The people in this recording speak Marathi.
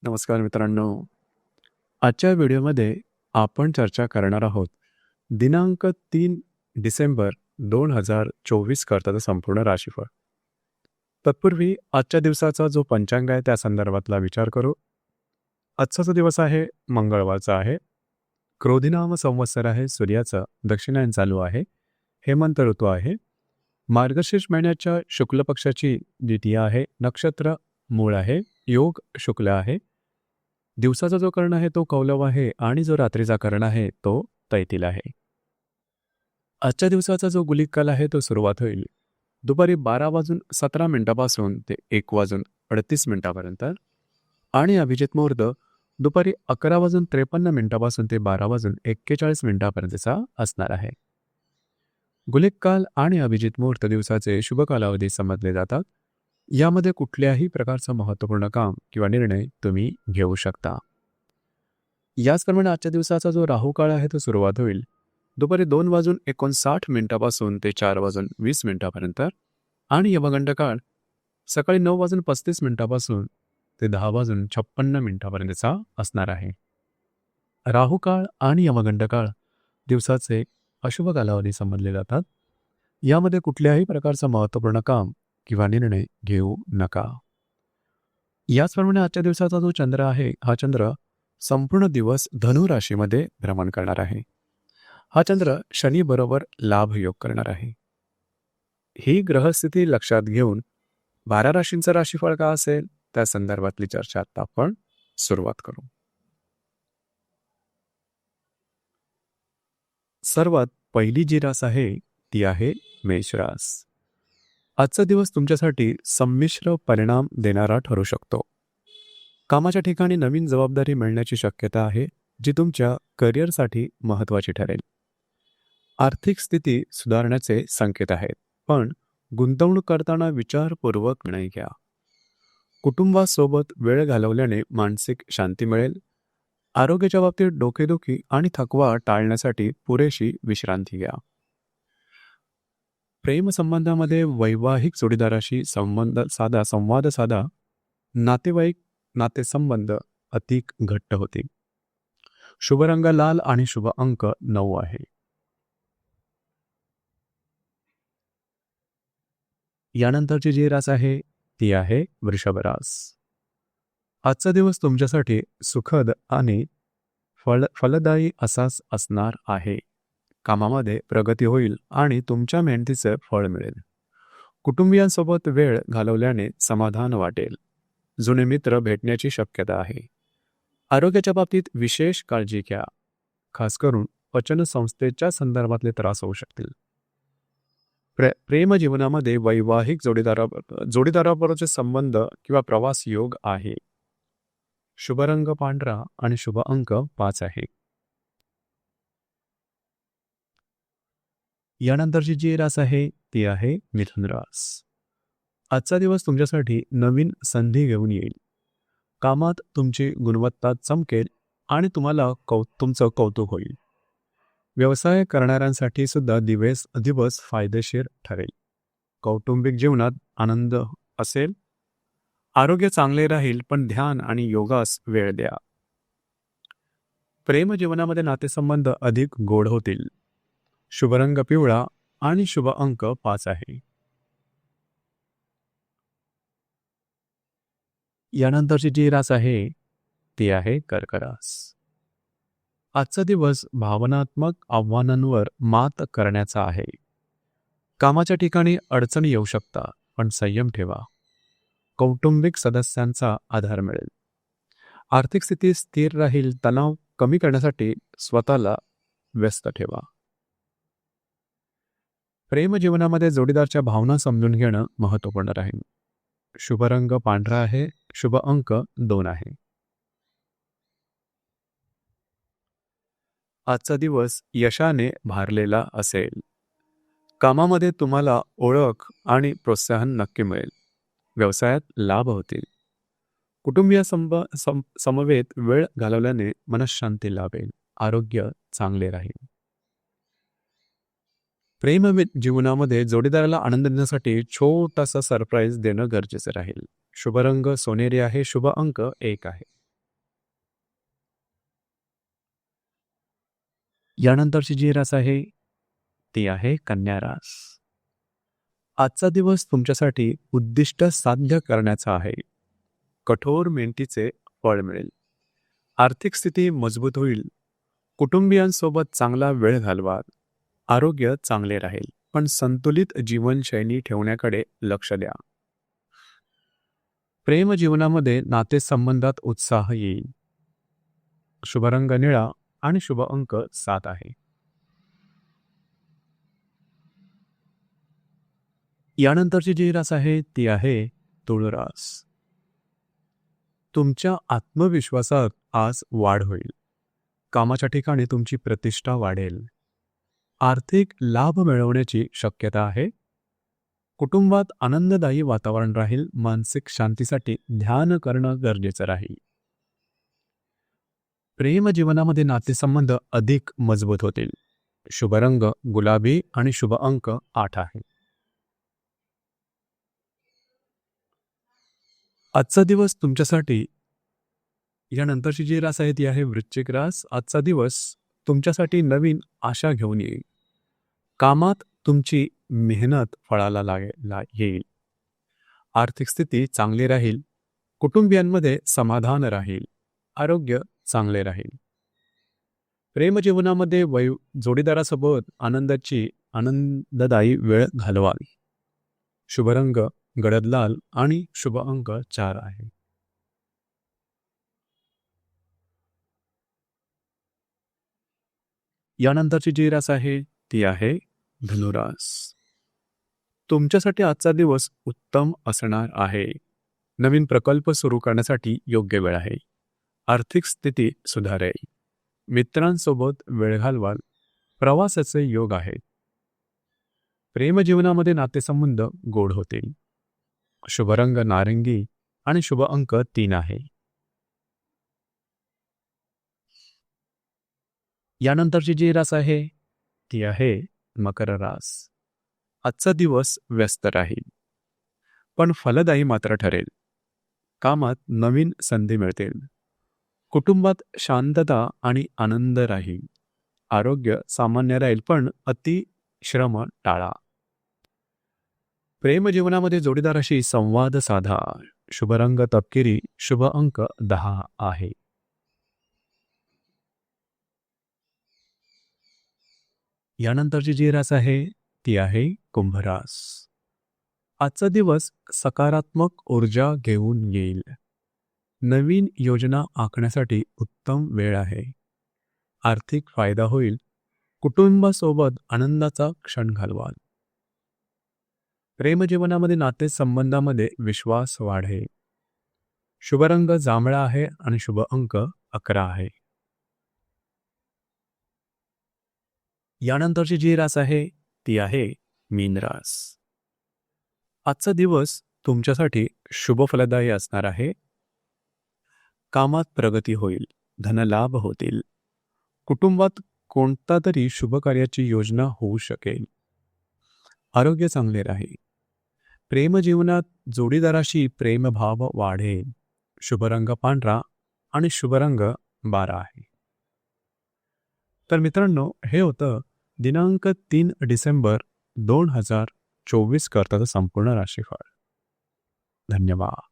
नमस्कार मित्रांनो. आजच्या व्हिडिओमध्ये आपण चर्चा करणार आहोत दिनांक 3 डिसेंबर 2024 करताचं संपूर्ण राशीफळ. तत्पूर्वी आजच्या दिवसाचा जो पंचांग आहे त्या संदर्भातला विचार करू. आजचा जो दिवस आहे मंगळवारचा आहे. क्रोधिनाम संवत्सर आहे. सूर्याचं दक्षिणायन चालू आहे. हेमंत ऋतू आहे. मार्गशीर्ष महिन्याच्या शुक्ल पक्षाची द्वितीया आहे. नक्षत्र मूळ आहे. योग शुक्ल आहे. दिवसाचा जो कर्ण आहे तो कौलव आहे आणि जो रात्रीचा कर्ण आहे तो तैतील आहे. आजच्या दिवसाचा जो गुलिक काल आहे तो सुरुवात होईल दुपारी 12:17 ते 1:38 आणि अभिजित मुहूर्त दुपारी 11:53 ते 12:41 असणार आहे. गुलिक काल आणि अभिजित मुहूर्त दिवसाचे शुभ कालावधी समजले जातात. यामध्ये कुठल्याही प्रकारचं महत्त्वपूर्ण काम किंवा निर्णय तुम्ही घेऊ शकता. याचप्रमाणे आजच्या दिवसाचा जो राहू काळ आहे तो सुरुवात होईल दुपारी 2:59 ते 4:20 आणि यमगंड काळ सकाळी 9:35 ते 10:56 असणार आहे. राहू काळ आणि यमगंड काळ दिवसाचे अशुभ कालावधी समजले जातात. यामध्ये कुठल्याही प्रकारचं महत्त्वपूर्ण काम किंवा निर्णय घेऊ नका. याचप्रमाणे आजच्या दिवसाचा जो चंद्र आहे हा चंद्र संपूर्ण दिवस धनु राशीमध्ये भ्रमण करणार आहे. हा चंद्र शनी बरोबर लाभ योग करणार आहे. ही ग्रहस्थिती लक्षात घेऊन 12 राशींचं राशीफळ का असेल त्या संदर्भातली चर्चा आता आपण सुरुवात करू. सर्वात पहिली जी रास आहे ती आहे मेष रास. आजचा दिवस तुमच्यासाठी संमिश्र परिणाम देणारा ठरू शकतो. कामाच्या ठिकाणी नवीन जबाबदारी मिळण्याची शक्यता आहे जी तुमच्या करिअरसाठी महत्त्वाची ठरेल. आर्थिक स्थिती सुधारण्याचे संकेत आहेत, पण गुंतवणूक करताना विचारपूर्वक निर्णय घ्या. कुटुंबासोबत वेळ घालवल्याने मानसिक शांती मिळेल. आरोग्याच्या बाबतीत डोकेदुखी आणि थकवा टाळण्यासाठी पुरेशी विश्रांती घ्या. प्रेमसंबंधामध्ये वैवाहिक जोडीदाराशी संवाद साधा. नातेवाईक नातेसंबंध अधिक घट्ट होतील. शुभ रंग लाल आणि शुभ अंक 9 आहे. यानंतरची जी रास आहे ती आहे वृषभ रास. आजचा दिवस तुमच्यासाठी सुखद आणि फलदायी असाच असणार आहे. कामामध्ये प्रगती होईल आणि तुमच्या मेहनतीचे फळ मिळेल. कुटुंबियांसोबत वेळ घालवल्याने समाधान वाटेल. जुने मित्र भेटण्याची शक्यता आहे. आरोग्याच्या बाबतीत विशेष काळजी घ्या. खास करून पचन संस्थेच्या संदर्भातले त्रास होऊ शकतील. प्रेम जीवनामध्ये वैवाहिक जोडीदाराबरोबरचे संबंध किंवा प्रवास योग आहे. शुभ रंग पांढरा आणि शुभ अंक 5 आहे. यानंतरची जी रास आहे ती आहे मिथुन रास. आजचा दिवस तुमच्यासाठी नवीन संधी घेऊन येईल. कामात तुमची गुणवत्ता चमकेल आणि तुम्हाला तुमचं कौतुक होईल. व्यवसाय करणाऱ्यांसाठी सुद्धा दिवस फायदेशीर ठरेल. कौटुंबिक जीवनात आनंद असेल. आरोग्य चांगले राहील, पण ध्यान आणि योगास वेळ द्या. प्रेम जीवनामध्ये नातेसंबंध अधिक गोड होतील. शुभ रंग पिवळा आणि शुभ अंक 5 आहे. यानंतरची जी रास आहे ती आहे कर्क रास. आजचा दिवस भावनात्मक आव्हानांवर मात करण्याचा आहे. कामाच्या ठिकाणी अडचणी येऊ शकता, पण संयम ठेवा. कौटुंबिक सदस्यांचा आधार मिळेल. आर्थिक स्थिती स्थिर राहील. तणाव कमी करण्यासाठी स्वतःला व्यस्त ठेवा. प्रेम जीवनामध्ये जोडीदारच्या भावना समजून घेणं महत्त्वपूर्ण राहील. शुभ रंग पांढरा आहे. शुभ अंक 2 आहे. आजचा दिवस यशाने भारलेला असेल. कामामध्ये तुम्हाला ओळख आणि प्रोत्साहन नक्की मिळेल. व्यवसायात लाभ होतील. कुटुंबीय समवेत वेळ घालवल्याने मनःशांती लाभेल. आरोग्य चांगले राहील. प्रेम जीवनामध्ये जोडीदाराला आनंद देण्यासाठी छोटासा सरप्राईज देणं गरजेचं राहील. शुभ रंग सोनेरी आहे. शुभ अंक 1 आहे. यानंतरची जी रास आहे ती आहे कन्या रास. आजचा दिवस तुमच्यासाठी उद्दिष्ट साध्य करण्याचा आहे. कठोर मेहनतीचे फळ मिळेल. आर्थिक स्थिती मजबूत होईल. कुटुंबियांसोबत चांगला वेळ घालवा. आरोग्य चांगले राहील, पण संतुलित जीवनशैली ठेवण्याकडे लक्ष द्या. प्रेम जीवनामध्ये नातेसंबंधात उत्साह येईल. शुभ रंग निळा आणि शुभ अंक 7 आहे. यानंतरची जी रास आहे ती आहे तुळ रास. तुमच्या आत्मविश्वासात आज वाढ होईल. कामाच्या ठिकाणी तुमची प्रतिष्ठा वाढेल. आर्थिक लाभ मिळवण्याची शक्यता आहे. कुटुंबात आनंददायी वातावरण राहील. मानसिक शांतीसाठी ध्यान करणं गरजेचं राहील. प्रेम जीवनामध्ये नातेसंबंध अधिक मजबूत होतील. शुभ रंग गुलाबी आणि शुभ अंक 8 आहे. आजचा दिवस तुमच्यासाठी यानंतरची जी रास आहे ती आहे वृश्चिक रास. आजचा दिवस तुमच्यासाठी नवीन आशा घेऊन येईल. कामात तुमची मेहनत फळाला येईल. आर्थिक स्थिती चांगली राहील. कुटुंबियांमध्ये समाधान राहील. आरोग्य चांगले राहील. प्रेमजीवनामध्ये जोडीदारासोबत आनंददायी वेळ घालवाल. शुभ रंग गडद लाल आणि शुभ अंक 4 आहे. यानंतरची जी रास आहे ती आहे धनुरास. तुमच्यासाठी आजचा दिवस उत्तम असणार आहे. नवीन प्रकल्प सुरू करण्यासाठी योग्य वेळ आहे. आर्थिक स्थिती सुधारेल. मित्रांसोबत वेळ घालवाल. प्रवासाचे योग आहेत. प्रेमजीवनामध्ये नातेसंबंध गोड होतील. शुभ रंग नारंगी आणि शुभ अंक 3 आहे. यानंतरची जी रास आहे ती आहे मकर रास. आजचा दिवस व्यस्त राहील, पण फलदायी मात्र ठरेल. कामात नवीन संधी मिळतील. कुटुंबात शांतता आणि आनंद राहील. आरोग्य सामान्य राहील, पण अति श्रम टाळा. प्रेमजीवनामध्ये जोडीदाराशी संवाद साधा. शुभ रंग तपकिरी, शुभ अंक 10 आहे. यानंतरची जी रास आहे ती आहे कुंभ रास. आजचा दिवस सकारात्मक ऊर्जा घेऊन येईल. नवीन योजना आखण्यासाठी उत्तम वेळ आहे. आर्थिक फायदा होईल. कुटुंबासोबत आनंदाचा क्षण घालवाल. प्रेमजीवनामध्ये नातेसंबंधामध्ये विश्वास वाढेल. शुभ रंग जांभळा आहे आणि शुभ अंक 11 आहे. यानंतरची जी रास आहे ती आहे मीन रास. आजचा दिवस तुमच्यासाठी शुभ फलदायी असणार आहे. कामात प्रगती होईल. धनलाभ होतील. कुटुंबात कोणता तरी शुभ कार्याची योजना होऊ शकेल. आरोग्य चांगले राहील. प्रेमजीवनात जोडीदाराशी प्रेमभाव वाढेल. शुभ रंग पांढरा आणि शुभ रंग 12 आहे. तर मित्रांनो, हे होतं दिनांक 3 डिसेंबर 2024 करताचं संपूर्ण राशीफळ. धन्यवाद.